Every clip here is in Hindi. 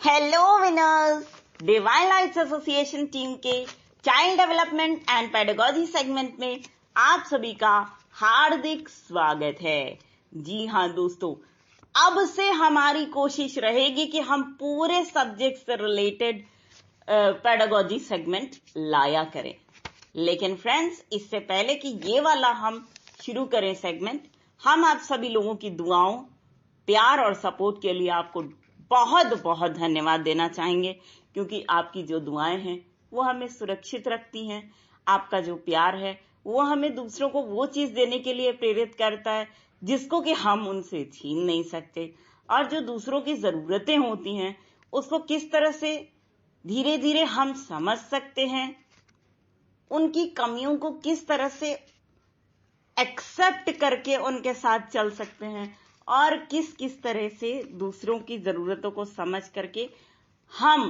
Hello winners, divine lights association team के child development and pedagogy segment में आप सभी का हार्दिक स्वागत है। जी हाँ दोस्तों, अब से हमारी कोशिश रहेगी कि हम पूरे सब्जेक्ट से रिलेटेड पेडागोजी सेगमेंट लाया करें। लेकिन फ्रेंड्स, इससे पहले कि ये वाला हम शुरू करें सेगमेंट, हम आप सभी लोगों की दुआओं, प्यार और सपोर्ट के लिए आपको बहुत बहुत धन्यवाद देना चाहेंगे, क्योंकि आपकी जो दुआएं हैं वो हमें सुरक्षित रखती हैं। आपका जो प्यार है वो हमें दूसरों को वो चीज देने के लिए प्रेरित करता है जिसको कि हम उनसे छीन नहीं सकते, और जो दूसरों की जरूरतें होती हैं उसको किस तरह से धीरे धीरे हम समझ सकते हैं, उनकी कमियों को किस तरह से एक्सेप्ट करके उनके साथ चल सकते हैं, और किस किस तरह से दूसरों की जरूरतों को समझ करके हम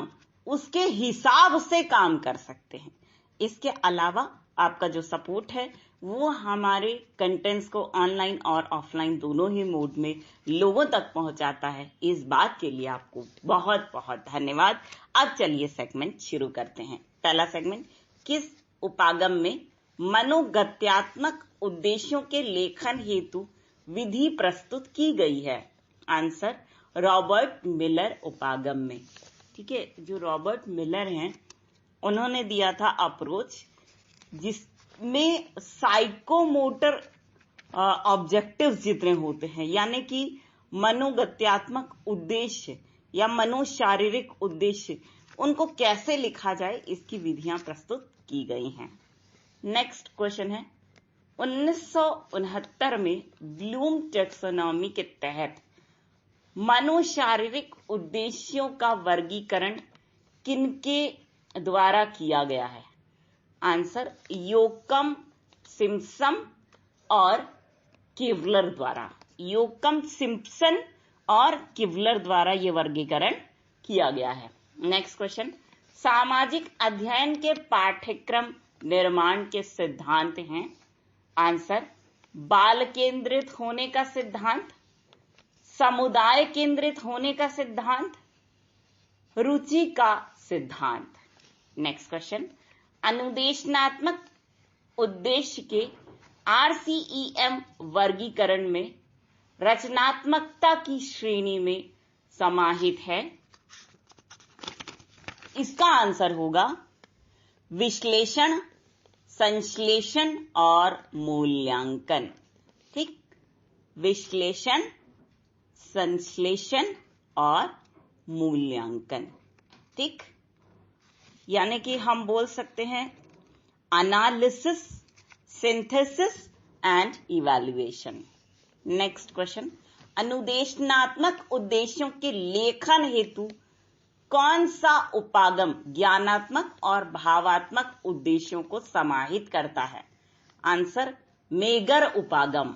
उसके हिसाब से काम कर सकते हैं। इसके अलावा आपका जो सपोर्ट है वो हमारे कंटेंट्स को ऑनलाइन और ऑफलाइन दोनों ही मोड में लोगों तक पहुंचाता है। इस बात के लिए आपको बहुत बहुत धन्यवाद। अब चलिए सेगमेंट शुरू करते हैं। पहला सेगमेंट, किस उपागम में मनोगत्यात्मक उद्देश्यों के लेखन हेतु विधि प्रस्तुत की गई है? आंसर, रॉबर्ट मिलर उपागम में। ठीक है, जो रॉबर्ट मिलर हैं उन्होंने दिया था अप्रोच जिसमें साइकोमोटर ऑब्जेक्टिव्स जितने होते हैं, यानी कि मनोगत्यात्मक उद्देश्य या मनोशारीरिक उद्देश्य, उनको कैसे लिखा जाए इसकी विधियां प्रस्तुत की गई हैं। नेक्स्ट क्वेश्चन है, 1969 में ब्लूम टैक्सोनॉमी के तहत मनोशारीरिक उद्देश्यों का वर्गीकरण किनके द्वारा किया गया है? आंसर, योकम सिम्पसन और किवलर द्वारा। योकम सिम्पसन और किवलर द्वारा यह वर्गीकरण किया गया है। नेक्स्ट क्वेश्चन, सामाजिक अध्ययन के पाठ्यक्रम निर्माण के सिद्धांत हैं? आंसर, बाल केंद्रित होने का सिद्धांत, समुदाय केंद्रित होने का सिद्धांत, रुचि का सिद्धांत। नेक्स्ट क्वेश्चन, अनुदेशनात्मक उद्देश्य के RCEM वर्गीकरण में रचनात्मकता की श्रेणी में समाहित है? इसका आंसर होगा विश्लेषण, संश्लेषण और मूल्यांकन। ठीक, विश्लेषण, संश्लेषण और मूल्यांकन। ठीक, यानी कि हम बोल सकते हैं analysis, synthesis and evaluation. Next question, अनुदेशनात्मक उद्देश्यों के लेखन हेतु कौन सा उपागम ज्ञानात्मक और भावात्मक उद्देश्यों को समाहित करता है? आंसर, मेगर उपागम।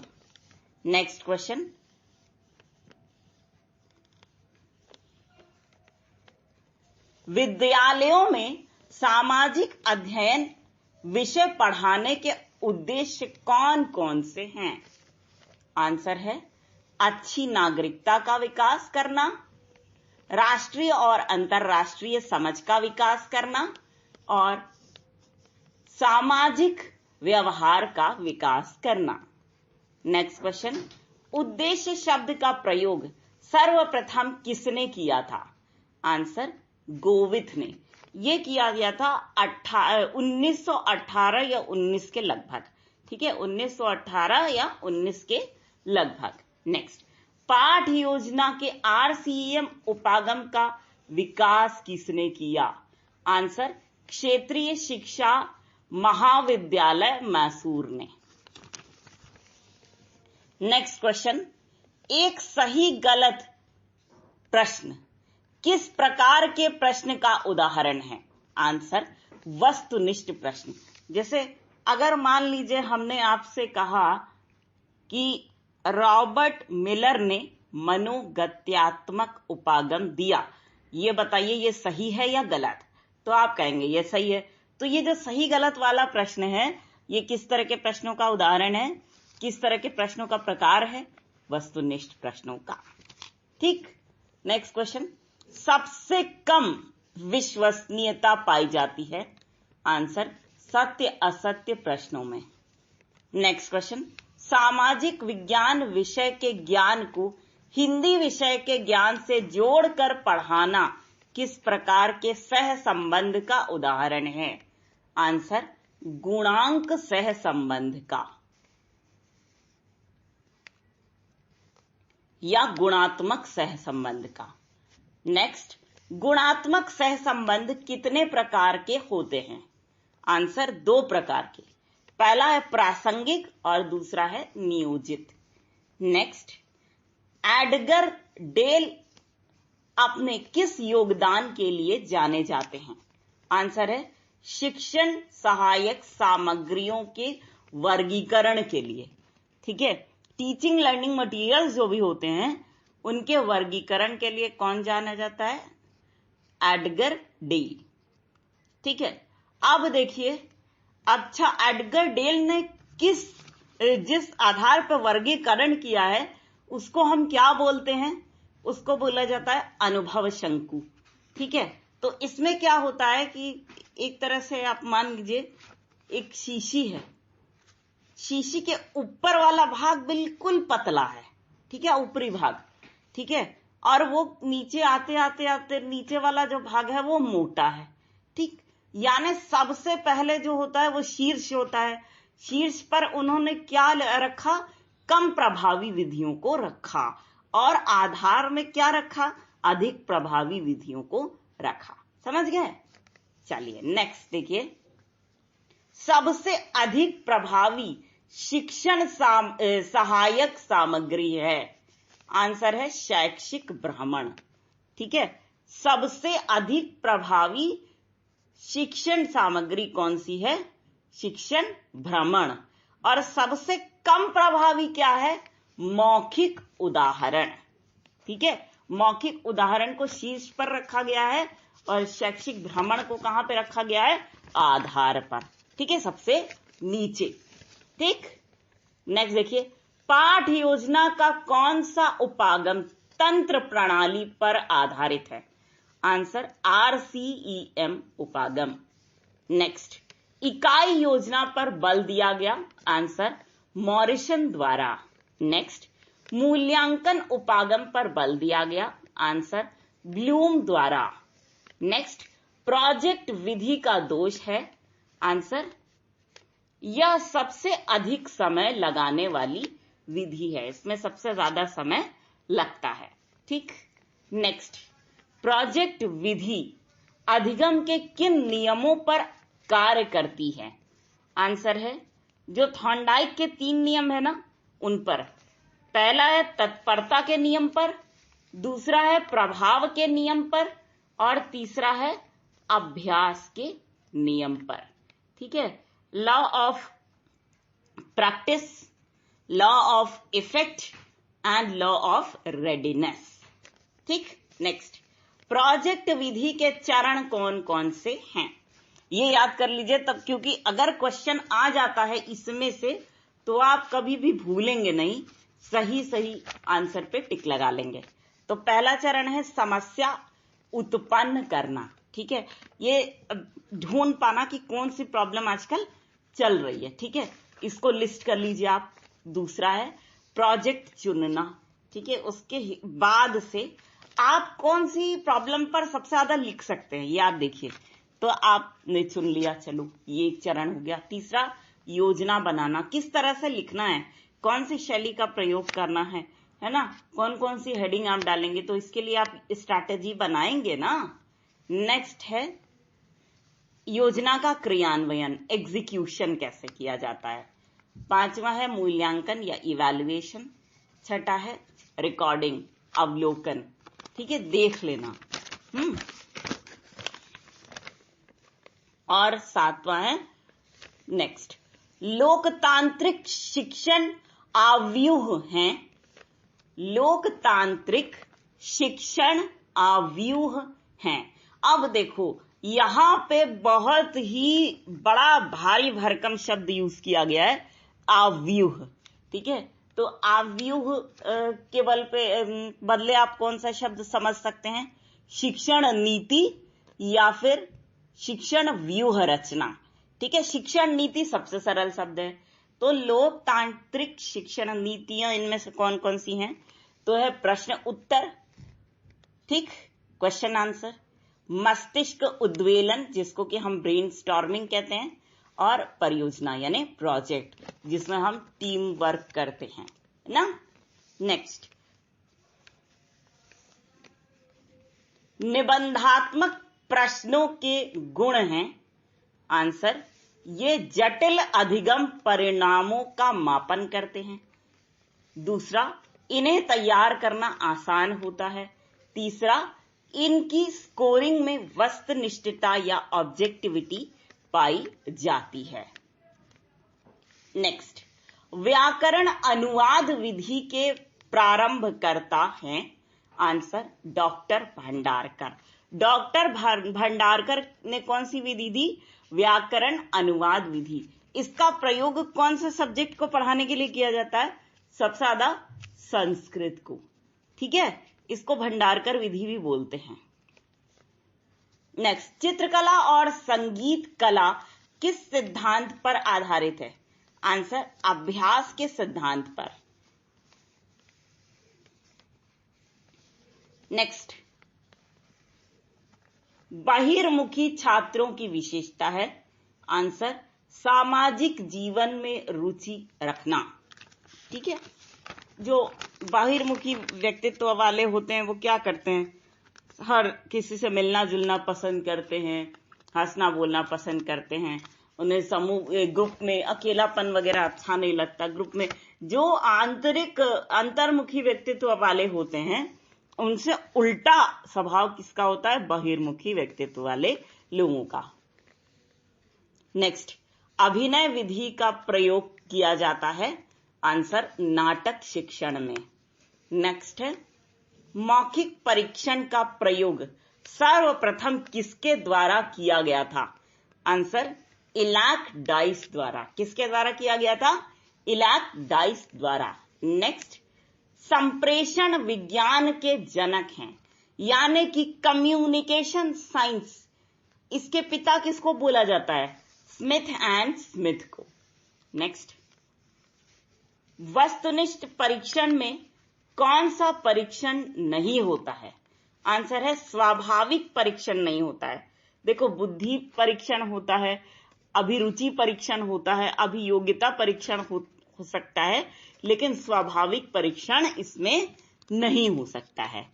नेक्स्ट क्वेश्चन, विद्यालयों में सामाजिक अध्ययन विषय पढ़ाने के उद्देश्य कौन कौन से हैं? आंसर है, अच्छी नागरिकता का विकास करना, राष्ट्रीय और अंतर्राष्ट्रीय समझ का विकास करना और सामाजिक व्यवहार का विकास करना। नेक्स्ट क्वेश्चन, उद्देश्य शब्द का प्रयोग सर्वप्रथम किसने किया था? आंसर, गोविथ ने। यह किया गया था 1918 या 19 के लगभग। ठीक है, 1918 या 19 के लगभग। नेक्स्ट, पाठ योजना के RCEM उपागम का विकास किसने किया? आंसर, क्षेत्रीय शिक्षा महाविद्यालय मैसूर ने। नेक्स्ट क्वेश्चन, एक सही गलत प्रश्न किस प्रकार के प्रश्न का उदाहरण है? आंसर, वस्तुनिष्ठ प्रश्न। जैसे अगर मान लीजिए हमने आपसे कहा कि रॉबर्ट मिलर ने मनोगत्यात्मक उपागम दिया, ये बताइए ये सही है या गलत? तो आप कहेंगे ये सही है। तो ये जो सही गलत वाला प्रश्न है, ये किस तरह के प्रश्नों का उदाहरण है, किस तरह के प्रश्नों का प्रकार है? वस्तुनिष्ठ प्रश्नों का। ठीक, नेक्स्ट क्वेश्चन, सबसे कम विश्वसनीयता पाई जाती है? आंसर, सत्य असत्य प्रश्नों में। नेक्स्ट क्वेश्चन, सामाजिक विज्ञान विषय के ज्ञान को हिंदी विषय के ज्ञान से जोड़कर पढ़ाना किस प्रकार के सह संबंध का उदाहरण है? आंसर, गुणांक सह संबंध का या गुणात्मक सह संबंध का। नेक्स्ट, गुणात्मक सह संबंध कितने प्रकार के होते हैं? आंसर, 2 प्रकार के। पहला है प्रासंगिक और दूसरा है नियोजित। नेक्स्ट, एडगर डेल अपने किस योगदान के लिए जाने जाते हैं? आंसर है, शिक्षण सहायक सामग्रियों के वर्गीकरण के लिए। ठीक है, टीचिंग लर्निंग मटेरियल्स जो भी होते हैं उनके वर्गीकरण के लिए कौन जाना जाता है? Edgar Dale. ठीक है, अब देखिए, अच्छा, एडगर डेल ने जिस आधार पर वर्गीकरण किया है उसको हम क्या बोलते हैं? उसको बोला जाता है अनुभव शंकु। ठीक है, तो इसमें क्या होता है कि एक तरह से आप मान लीजिए एक शीशी है, शीशी के ऊपर वाला भाग बिल्कुल पतला है, ठीक है, ऊपरी भाग, ठीक है, और वो नीचे आते आते आते नीचे वाला जो भाग है वो मोटा है। ठीक, यानी सबसे पहले जो होता है वो शीर्ष होता है। शीर्ष पर उन्होंने क्या रखा? कम प्रभावी विधियों को रखा, और आधार में क्या रखा? अधिक प्रभावी विधियों को रखा। समझ गए? चलिए नेक्स्ट देखिए, सबसे अधिक प्रभावी शिक्षण सहायक सामग्री है? आंसर है शैक्षिक भ्रमण। ठीक है, सबसे अधिक प्रभावी शिक्षण सामग्री कौन सी है? शिक्षण भ्रमण। और सबसे कम प्रभावी क्या है? मौखिक उदाहरण। ठीक है, मौखिक उदाहरण को शीर्ष पर रखा गया है और शैक्षिक भ्रमण को कहां पे रखा गया है? आधार पर। ठीक है, सबसे नीचे। ठीक, नेक्स्ट देखिए, पाठ योजना का कौन सा उपागम तंत्र प्रणाली पर आधारित है? आंसर, RCEM उपागम। नेक्स्ट, इकाई योजना पर बल दिया गया? आंसर, मॉरिसन द्वारा। नेक्स्ट, मूल्यांकन उपागम पर बल दिया गया? आंसर, ब्लूम द्वारा। नेक्स्ट, प्रोजेक्ट विधि का दोष है? आंसर, यह सबसे अधिक समय लगाने वाली विधि है, इसमें सबसे ज्यादा समय लगता है। ठीक, नेक्स्ट, प्रोजेक्ट विधि अधिगम के किन नियमों पर कार्य करती है? आंसर है, जो थॉर्नडाइक के 3 नियम है ना, उन पर। पहला है तत्परता के नियम पर, दूसरा है प्रभाव के नियम पर, और तीसरा है अभ्यास के नियम पर। ठीक है, law of practice, law of effect and law of readiness. ठीक, नेक्स्ट, प्रोजेक्ट विधि के चरण कौन कौन से हैं? ये याद कर लीजिए तब, क्योंकि अगर क्वेश्चन आ जाता है इसमें से तो आप कभी भी भूलेंगे नहीं, सही आंसर पे टिक लगा लेंगे। तो पहला चरण है समस्या उत्पन्न करना। ठीक है, ये ढूंढ पाना कि कौन सी प्रॉब्लम आजकल चल रही है। ठीक है, इसको लिस्ट कर लीजिए आप। दूसरा है प्रोजेक्ट चुनना। ठीक है, उसके बाद से आप कौन सी प्रॉब्लम पर सबसे ज्यादा लिख सकते हैं ये आप देखिए, तो आपने चुन लिया, चलो ये एक चरण हो गया। तीसरा, योजना बनाना, किस तरह से लिखना है, कौन सी शैली का प्रयोग करना है ना, कौन कौन सी हेडिंग आप डालेंगे, तो इसके लिए आप स्ट्रैटेजी बनाएंगे ना। नेक्स्ट है योजना का क्रियान्वयन, एग्जीक्यूशन कैसे किया जाता है। पांचवा है मूल्यांकन या इवैल्यूएशन। छठा है रिकॉर्डिंग, अवलोकन। ठीक है, देख लेना। और सातवां है नेक्स्ट, लोकतांत्रिक शिक्षण आव्यूह हैं। लोकतांत्रिक शिक्षण आव्यूह हैं। अब देखो यहां पे बहुत ही बड़ा भारी भरकम शब्द यूज किया गया है, आव्यूह। ठीक है, तो आव्यूह के बदले आप कौन सा शब्द समझ सकते हैं शिक्षण नीति या फिर शिक्षण व्यूह रचना। ठीक है, शिक्षण नीति सबसे सरल शब्द है, तो लोकतांत्रिक शिक्षण नीतियां इनमें से कौन कौन सी हैं? तो है प्रश्न उत्तर, ठीक, क्वेश्चन आंसर, मस्तिष्क उद्वेलन जिसको कि हम ब्रेन स्टॉर्मिंग कहते हैं, और परियोजना यानी प्रोजेक्ट जिसमें हम टीम वर्क करते हैं ना। नेक्स्ट, निबंधात्मक प्रश्नों के गुण हैं। आंसर, ये जटिल अधिगम परिणामों का मापन करते हैं। दूसरा, इन्हें तैयार करना आसान होता है। तीसरा, इनकी स्कोरिंग में वस्तुनिष्ठता या ऑब्जेक्टिविटी पाई जाती है। नेक्स्ट, व्याकरण अनुवाद विधि के प्रारंभकर्ता हैं। Answer, doctor Bhandarkar. Doctor Bhandarkar ने कौन सी विधि दी? व्याकरण अनुवाद विधि। इसका प्रयोग कौन से सब्जेक्ट को पढ़ाने के लिए किया जाता है? सबसे ज्यादा संस्कृत को। ठीक है, इसको भंडारकर विधि भी बोलते हैं। नेक्स्ट, चित्रकला और संगीत कला किस सिद्धांत पर आधारित है? आंसर, अभ्यास के सिद्धांत पर। नेक्स्ट, बहिर्मुखी छात्रों की विशेषता है। आंसर, सामाजिक जीवन में रुचि रखना। ठीक है, जो बहिर्मुखी व्यक्तित्व वाले होते हैं वो क्या करते हैं? हर किसी से मिलना जुलना पसंद करते हैं, हंसना बोलना पसंद करते हैं। उन्हें समूह ग्रुप में अकेलापन वगैरह अच्छा नहीं लगता। ग्रुप में जो आंतरिक अंतर्मुखी व्यक्तित्व वाले होते हैं उनसे उल्टा स्वभाव किसका होता है? बहिर्मुखी व्यक्तित्व वाले लोगों का। नेक्स्ट, अभिनय विधि का प्रयोग किया जाता है। आंसर, नाटक शिक्षण में। नेक्स्ट है, मौखिक परीक्षण का प्रयोग सर्वप्रथम किसके द्वारा किया गया था? आंसर, इलैक डाइस द्वारा। किसके द्वारा किया गया था? इलैक डाइस द्वारा। नेक्स्ट, संप्रेषण विज्ञान के जनक हैं, यानी कि कम्युनिकेशन साइंस। इसके पिता किसको बोला जाता है? स्मिथ एंड स्मिथ को। नेक्स्ट, वस्तुनिष्ठ परीक्षण में कौन सा परीक्षण नहीं होता है? आंसर है, स्वाभाविक परीक्षण नहीं होता है। देखो, बुद्धि परीक्षण होता है, अभिरुचि परीक्षण होता है, अभियोग्यता परीक्षण हो सकता है, लेकिन स्वाभाविक परीक्षण इसमें नहीं हो सकता है।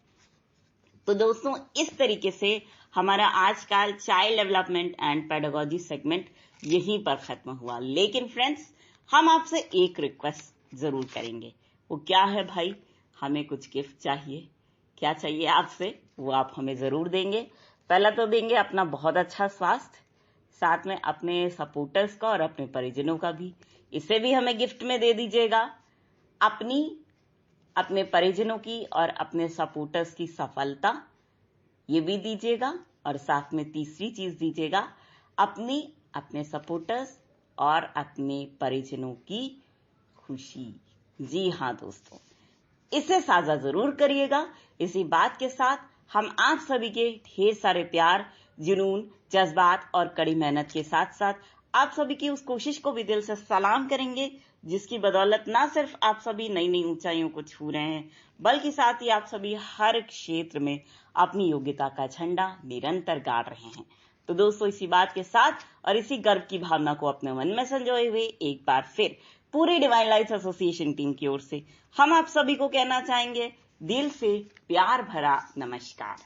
तो दोस्तों, इस तरीके से हमारा आज का child development and pedagogy segment यहीं पर खत्म हुआ। लेकिन फ्रेंड्स, हम आपसे एक रिक्वेस्ट जरूर करेंगे। वो क्या है भाई? हमें कुछ गिफ्ट चाहिए। क्या चाहिए आपसे? वो आप हमें जरूर देंगे। पहला तो देंगे अपना बहुत अच्छा स्वास्थ्य, साथ में अपने सपोर्टर्स का और अपने परिजनों का भी। इसे भी हमें गिफ्ट में दे दीजिएगा। अपने परिजनों की और अपने सपोर्टर्स की सफलता ये भी दीजिएगा, और साथ में तीसरी चीज दीजिएगा, अपने सपोर्टर्स और अपने परिजनों की खुशी। जी हाँ दोस्तों, इसे साझा जरूर करिएगा। इसी बात के साथ हम आप सभी के ढेर सारे प्यार, जुनून, जज्बात और कड़ी मेहनत के साथ साथ आप सभी की उस कोशिश को भी दिल से सलाम करेंगे, जिसकी बदौलत ना सिर्फ आप सभी नई नई ऊंचाइयों को छू रहे हैं, बल्कि साथ ही आप सभी हर क्षेत्र में अपनी योग्यता का झंडा निरंतर गाड़ रहे हैं। तो दोस्तों, इसी बात के साथ और इसी गर्व की भावना को अपने मन में संजोए हुए एक बार फिर पूरी डिवाइन लाइट्स एसोसिएशन टीम की ओर से हम आप सभी को कहना चाहेंगे दिल से प्यार भरा नमस्कार।